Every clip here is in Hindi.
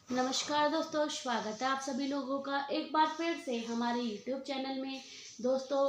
नमस्कार दोस्तों, स्वागत है आप सभी लोगों का एक बार फिर से हमारे YouTube चैनल में। दोस्तों,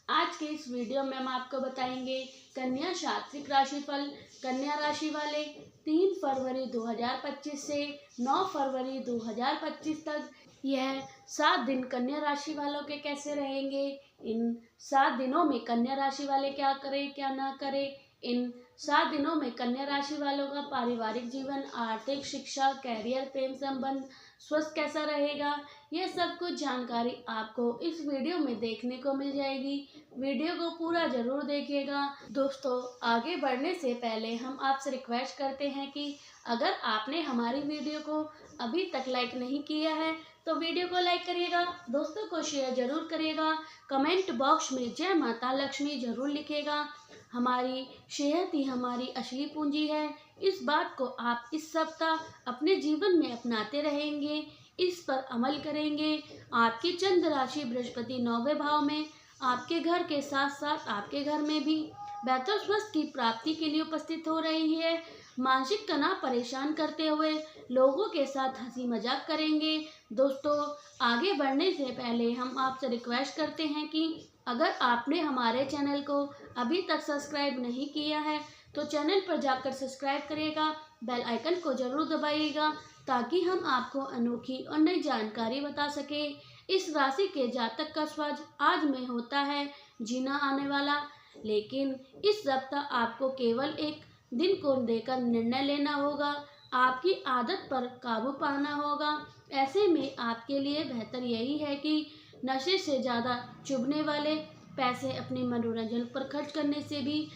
आज के इस वीडियो में हम आपको बताएंगे कन्या शास्त्रिक राशिफल। कन्या राशि वाले 3 फरवरी 2025 से 9 फरवरी 2025 तक यह 7 दिन कन्या राशि वालों के कैसे रहेंगे। इन 7 दिनों में कन्या राशि वाले क्या करें क्या ना करें। इन 7 दिनों में कन्या राशि वालों का पारिवारिक जीवन, आर्थिक, शिक्षा, कैरियर, प्रेम संबंध, स्वस्थ कैसा रहेगा, यह सब कुछ जानकारी आपको इस वीडियो में देखने को मिल जाएगी। वीडियो को पूरा जरूर देखिएगा। दोस्तों, आगे बढ़ने से पहले हम आपसे रिक्वेस्ट करते हैं कि अगर आपने हमारी वीडियो को अभी तक लाइक नहीं किया है तो वीडियो को लाइक करिएगा, दोस्तों को शेयर जरूर करिएगा, कमेंट बॉक्स में जय माता लक्ष्मी जरूर लिखिएगा। हमारी सेहत ही हमारी असली पूंजी है। इस बात को आप इस सप्ताह अपने जीवन में अपनाते रहेंगे, इस पर अमल करेंगे। आपकी चंद्र राशि बृहस्पति 9वें भाव में आपके घर के साथ साथ आपके घर में भी बेहतर स्वास्थ्य की प्राप्ति के लिए उपस्थित हो रही है। मानसिक तनाव परेशान करते हुए लोगों के साथ हंसी मजाक करेंगे। दोस्तों, आगे बढ़ने से पहले हम आपसे रिक्वेस्ट करते हैं कि अगर आपने हमारे चैनल को अभी तक सब्सक्राइब नहीं किया है तो चैनल पर जाकर सब्सक्राइब करिएगा, बेल आइकन को जरूर दबाइएगा ताकि हम आपको अनोखी और नई जानकारी बता सके। इस राशि के जातक का स्वाद आज में होता है जीना आने वाला, लेकिन इस सप्ताह आपको केवल एक दिन को लेकर निर्णय लेना होगा। आपकी आदत पर काबू पाना होगा। ऐसे में आपके लिए बेहतर यही है कि नशे से ज़्यादा चुभने वाले पैसे अपने मनोरंजन पर खर्च करने से भी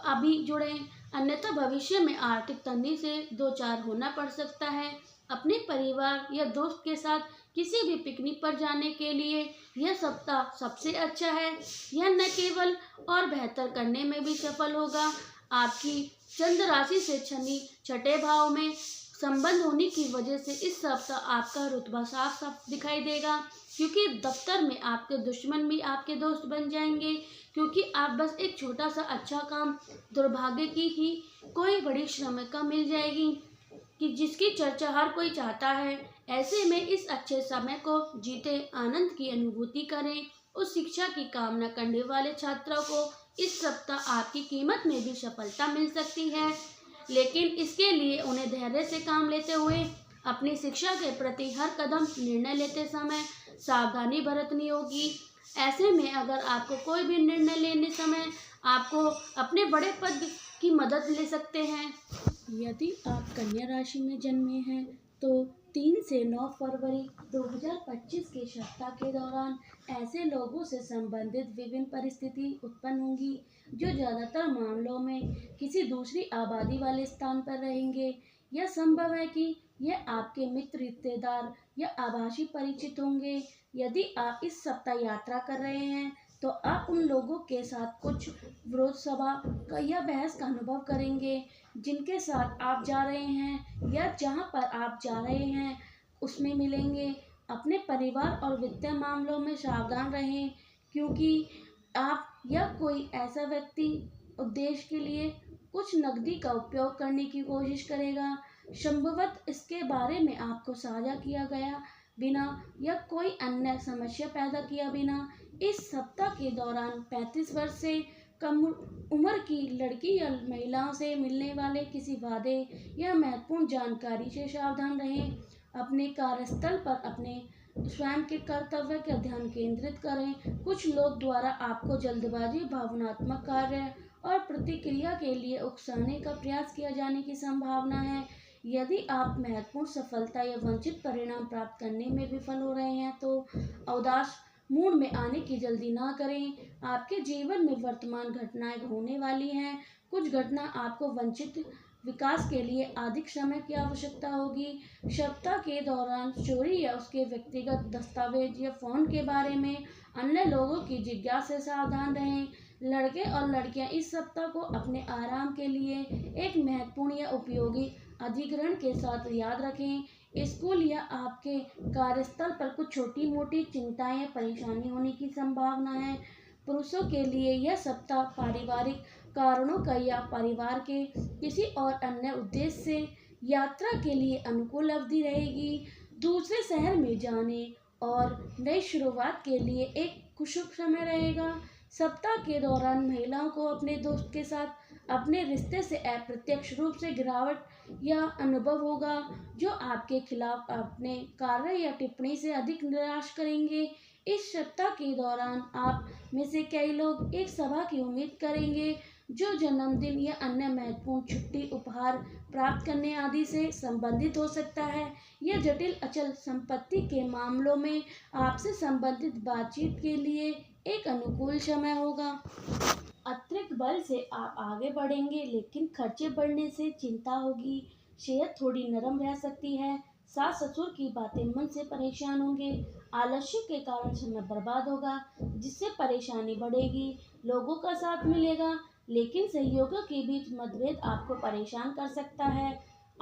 अभी जुड़ें, अन्यथा भविष्य में आर्थिक तंगी से दो चार होना पड़ सकता है। अपने परिवार या दोस्त के साथ किसी भी पिकनिक पर जाने के लिए यह सप्ताह सबसे अच्छा है। यह न केवल और बेहतर करने में भी सफल होगा। आपकी चंद्र राशि से शनि 6ठे भाव में संबंध होने की वजह से इस सप्ताह आपका रुतबा साफ साफ दिखाई देगा, क्योंकि दफ्तर में आपके दुश्मन भी आपके दोस्त बन जाएंगे, क्योंकि आप बस एक छोटा सा अच्छा काम दुर्भाग्य की ही कोई बड़ी श्रमिका मिल जाएगी कि जिसकी चर्चा हर कोई चाहता है। ऐसे में इस अच्छे समय को जीते, आनंद की अनुभूति करें। उस शिक्षा की कामना करने वाले छात्रों को इस सप्ताह आपकी कीमत में भी सफलता मिल सकती है, लेकिन इसके लिए उन्हें धैर्य से काम लेते हुए अपनी शिक्षा के प्रति हर कदम निर्णय लेते समय सावधानी बरतनी होगी। ऐसे में अगर आपको कोई भी निर्णय लेने समय आपको अपने बड़े पद की मदद ले सकते हैं। यदि आप कन्या राशि में जन्मे हैं तो 3 से 9 फरवरी 2025 के सप्ताह के दौरान ऐसे लोगों से संबंधित विभिन्न परिस्थिति उत्पन्न होंगी जो ज़्यादातर मामलों में किसी दूसरी आबादी वाले स्थान पर रहेंगे। यह संभव है कि यह आपके मित्र, रिश्तेदार या आभासी परिचित होंगे। यदि आप इस सप्ताह यात्रा कर रहे हैं तो आप उन लोगों के साथ कुछ विरोध सभा का या बहस का अनुभव करेंगे जिनके साथ आप जा रहे हैं या जहां पर आप जा रहे हैं उसमें मिलेंगे। अपने परिवार और वित्तीय मामलों में सावधान रहें, क्योंकि आप या कोई ऐसा व्यक्ति उद्देश्य के लिए कुछ नकदी का उपयोग करने की कोशिश करेगा। संभवतः इसके बारे में आपको साझा किया गया बिना या कोई अन्य समस्या पैदा किया बिना इस सप्ताह के दौरान 35 वर्ष से कम उम्र की लड़की या महिलाओं से मिलने वाले किसी वादे या महत्वपूर्ण जानकारी से सावधान रहें। अपने कार्यस्थल पर अपने स्वयं के कर्तव्य का ध्यान केंद्रित करें। कुछ लोग द्वारा आपको जल्दबाजी, भावनात्मक कार्य और प्रतिक्रिया के लिए उकसाने का प्रयास किया जाने की संभावना है। यदि आप महत्वपूर्ण सफलता या वांछित परिणाम प्राप्त करने में विफल हो रहे हैं तो उदास मूड में आने की जल्दी ना करें। आपके जीवन में वर्तमान घटनाएं होने वाली हैं। कुछ घटना आपको वांछित विकास के लिए अधिक समय की आवश्यकता होगी। सप्ताह के दौरान चोरी या उसके व्यक्तिगत दस्तावेज या फोन के बारे में अन्य लोगों की जिज्ञासा से सावधान रहें। लड़के और लड़कियां इस सप्ताह को अपने आराम के लिए एक महत्वपूर्ण या उपयोगी अधिग्रहण के साथ याद रखें। स्कूल या आपके कार्यस्थल पर कुछ छोटी मोटी चिंताएं या परेशानी होने की संभावना है। पुरुषों के लिए यह सप्ताह पारिवारिक कारणों का या परिवार के किसी और अन्य उद्देश्य से यात्रा के लिए अनुकूल अवधि रहेगी। दूसरे शहर में जाने और नई शुरुआत के लिए एक शुभ समय रहेगा। सप्ताह के दौरान महिलाओं को अपने दोस्त के साथ अपने रिश्ते से अप्रत्यक्ष रूप से गिरावट या अनुभव होगा, जो आपके खिलाफ अपने कार्य या टिप्पणी से अधिक निराश करेंगे। इस सप्ताह के दौरान आप में से कई लोग एक सभा की उम्मीद करेंगे, जो जन्मदिन या अन्य महत्वपूर्ण छुट्टी, उपहार प्राप्त करने आदि से संबंधित हो सकता है। यह जटिल अचल संपत्ति के मामलों में आपसे संबंधित बातचीत के लिए एक अनुकूल समय होगा। अतिरिक्त बल से आप आगे बढ़ेंगे, लेकिन खर्चे बढ़ने से चिंता होगी। सेहत थोड़ी नरम रह सकती है। सास ससुर की बातें मन से परेशान होंगे। आलस्य के कारण समय बर्बाद होगा, जिससे परेशानी बढ़ेगी। लोगों का साथ मिलेगा, लेकिन सहयोगियों के बीच मतभेद आपको परेशान कर सकता है।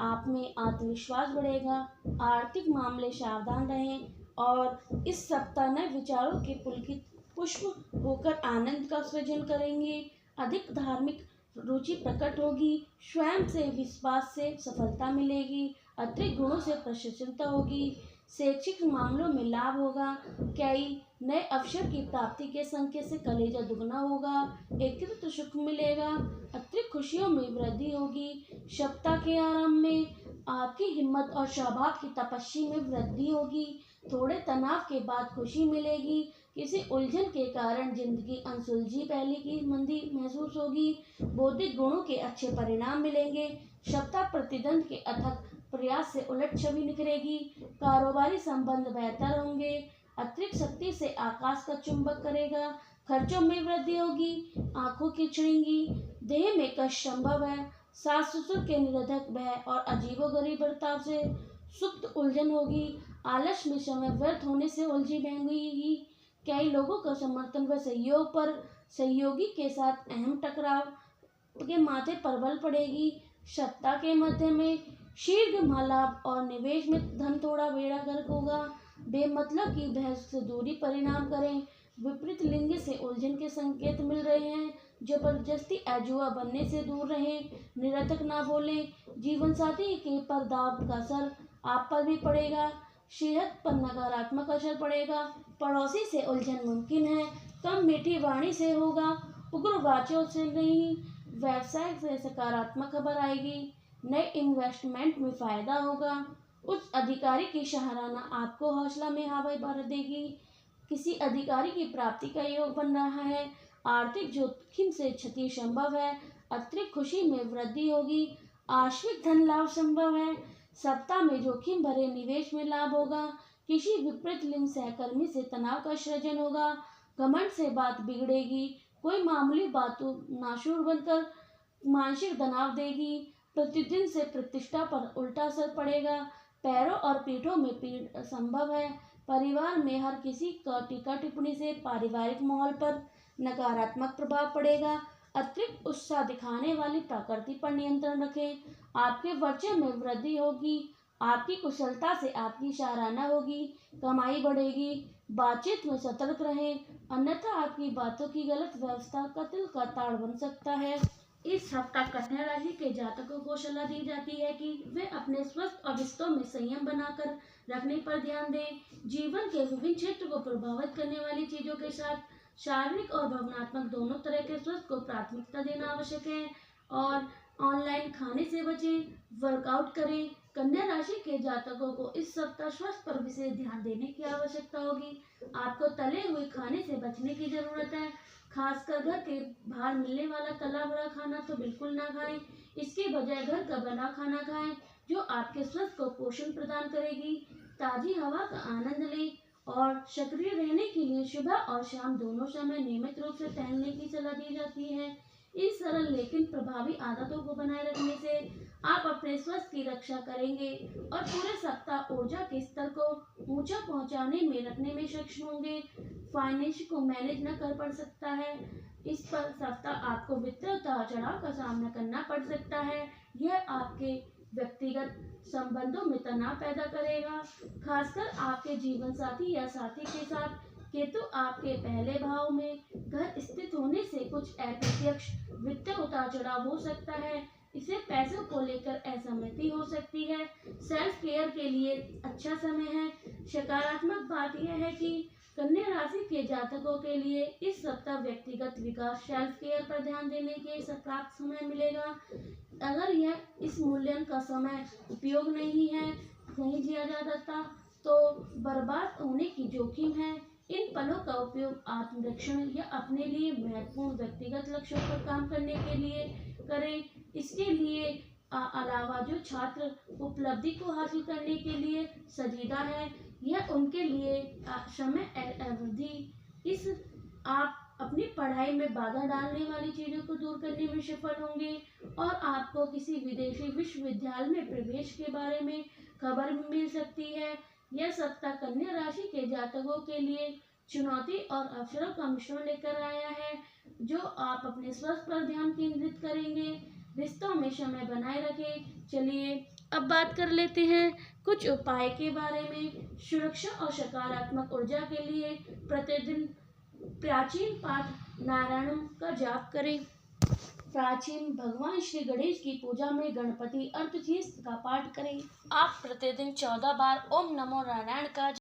आप में आत्मविश्वास बढ़ेगा। आर्थिक मामले सावधान रहें और इस सप्ताह नए विचारों के पुलकित पुष्प होकर आनंद का सृजन करेंगे। अधिक धार्मिक रुचि प्रकट होगी। स्वयं से विश्वास से सफलता मिलेगी। अतिरिक्त गुणों से प्रसन्नता होगी। शैक्षिक मामलों में लाभ होगा। कई नए अवसर की प्राप्ति के संकेत से कलेजा दुगना होगा। एकांत सुख मिलेगा। अतिरिक्त खुशियों में वृद्धि होगी। सप्ताह के आरंभ में आपकी हिम्मत और स्वभाव की तपस्या में वृद्धि होगी। थोड़े तनाव के बाद खुशी मिलेगी। किसी उलझन के कारण जिंदगी अनसुलझी पहले की मंदी महसूस होगी। बौद्धिक गुणों के अच्छे परिणाम मिलेंगे। सप्ताह प्रतिद्वंद के अथक प्रयास से उलट छवि निखरेगी। कारोबारी संबंध बेहतर होंगे। अतिरिक्त शक्ति से आकाश का चुंबक करेगा। खर्चों में वृद्धि होगी। आंखों की छिड़ेंगी। देह में कष्ट संभव है। सास ससुर के निरर्थक भय और अजीबोगरीब बर्ताव से सुप्त उलझन होगी। आलस्य में समय व्यर्थ होने से उलझी बहेंगी। कई लोगों का समर्थन व सहयोग पर सहयोगी के साथ अहम टकराव के माथे पर बल पड़ेगी। सप्ताह के मध्य में शीघ्र लाभ और निवेश में धन थोड़ा बेड़ा गर्क होगा। बेमतलब की बहस से दूरी परिणाम करें। विपरीत लिंग से उलझन के संकेत मिल रहे हैं। जबरदस्ती अजुआ बनने से दूर रहें। निरर्थक ना बोलें। जीवन साथी के पर दाव का असर आप पर भी पड़ेगा। सेहत पर नकारात्मक असर पड़ेगा। पड़ोसी से उलझन मुमकिन है। कम मीठी वाणी से होगा। उग्र वाचों से नहीं। व्यवसाय से सकारात्मक खबर आएगी। नए इन्वेस्टमेंट में फायदा होगा। उच्च अधिकारी की सराहना आपको हौसला में हवा भर देगी। किसी अधिकारी की प्राप्ति का योग बन रहा है। आर्थिक जोखिम से क्षति संभव है। अतिरिक्त खुशी में वृद्धि होगी। आश्विक धन लाभ संभव है। सप्ताह में जोखिम भरे निवेश में लाभ होगा। किसी विपरीत लिंग सहकर्मी से तनाव का सृजन होगा। घमंड से बात बिगड़ेगी। कोई मामूली बातों नाशुर बनकर मानसिक तनाव देगी। प्रतिदिन से प्रतिष्ठा पर उल्टा असर पड़ेगा। पैरों और पीठों में पीड़ संभव है। परिवार में हर किसी का टीका टिप्पणी से पारिवारिक माहौल पर नकारात्मक प्रभाव पड़ेगा। अतिरिक्त उत्साह दिखाने वाली प्रकृति पर नियंत्रण रखें। आपके वर्चस्व में वृद्धि होगी। आपकी कुशलता से आपकी सराहना होगी। कमाई बढ़ेगी। बातचीत में सतर्क रहें, अन्यथा आपकी बातों की गलत व्यवस्था कत्ल का ताड़ बन सकता है। इस सप्ताह कन्या राशि के जातकों को सलाह दी जाती है कि वे अपने स्वास्थ्य और रिश्तों में संयम बनाकर रखने पर ध्यान दें। जीवन के विभिन्न क्षेत्र को प्रभावित करने वाली चीजों के साथ शारीरिक और भावनात्मक दोनों तरह के स्वास्थ्य को प्राथमिकता देना आवश्यक है। और ऑनलाइन खाने से बचें, वर्कआउट करें। कन्या राशि के जातकों को इस सप्ताह स्वास्थ्य पर विशेष ध्यान देने की आवश्यकता होगी। आपको तले हुए खाने से बचने की जरूरत है। खासकर घर के बाहर मिलने वाला तला भरा खाना तो बिल्कुल ना खाएं। इसके बजाय घर का बना खाना खाएं, जो आपके स्वास्थ्य को पोषण प्रदान करेगी। ताजी हवा का आनंद लें और सक्रिय रहने के लिए सुबह और शाम दोनों समय नियमित रूप से टहलने की सलाह दी जाती है। इन सरल लेकिन प्रभावी आदतों को बनाए रखने से आप अपने स्वास्थ्य की रक्षा करेंगे और पूरे सप्ताह ऊर्जा के स्तर को ऊंचा पहुंचाने में रखने में सक्षम होंगे। फाइनेंस को मैनेज न कर पड़ सकता है। इस पर सप्ताह आपको वित्तीय उतार चढ़ाव का सामना करना पड़ सकता है। यह आपके व्यक्तिगत संबंधों में तनाव पैदा करेगा, खासकर आपके जीवन साथी या साथी के साथ। केतु आपके पहले भाव में घर स्थित होने से कुछ अप्रत्यक्ष वित्तीय उतार चढ़ाव हो सकता है। इसे पैसों को लेकर असहमति हो सकती है। सेल्फ केयर के लिए अच्छा समय है। सकारात्मक बात यह है कि कन्या राशि के जातकों के लिए इस सप्ताह व्यक्तिगत विकास, सेल्फ केयर पर ध्यान देने के पर्याप्त समय मिलेगा। अगर यह इस मूल्यांकन का समय उपयोग नहीं किया जाता तो बर्बाद होने की जोखिम है। इन पलों का उपयोग आत्मरक्षण या अपने लिए महत्वपूर्ण व्यक्तिगत लक्ष्यों पर काम करने के लिए करें। इसके लिए अलावा जो छात्र उपलब्धि को हासिल करने के लिए संजीदा है, यह उनके लिए समय अवधि इस आप अपनी पढ़ाई में बाधा डालने वाली चीजों को दूर करने में सफल होंगे और आपको किसी विदेशी विश्वविद्यालय में प्रवेश के बारे में खबर मिल सकती है। यह सप्ताह कन्या राशि के जातकों के लिए चुनौती और अवसरों का मिश्रण लेकर आया है, जो आप अपने स्वास्थ्य पर ध्यान केंद्रित करेंगे। रिश्तों में समय बनाए रखें। चलिए अब बात कर लेते हैं कुछ उपाय के बारे में। सुरक्षा और सकारात्मक ऊर्जा के लिए प्रतिदिन प्राचीन पाठ नारायणम का जाप करें। प्राचीन भगवान श्री गणेश की पूजा में गणपति अर्थशीर्ष का पाठ करें। आप प्रतिदिन 14 बार ओम नमो नारायण का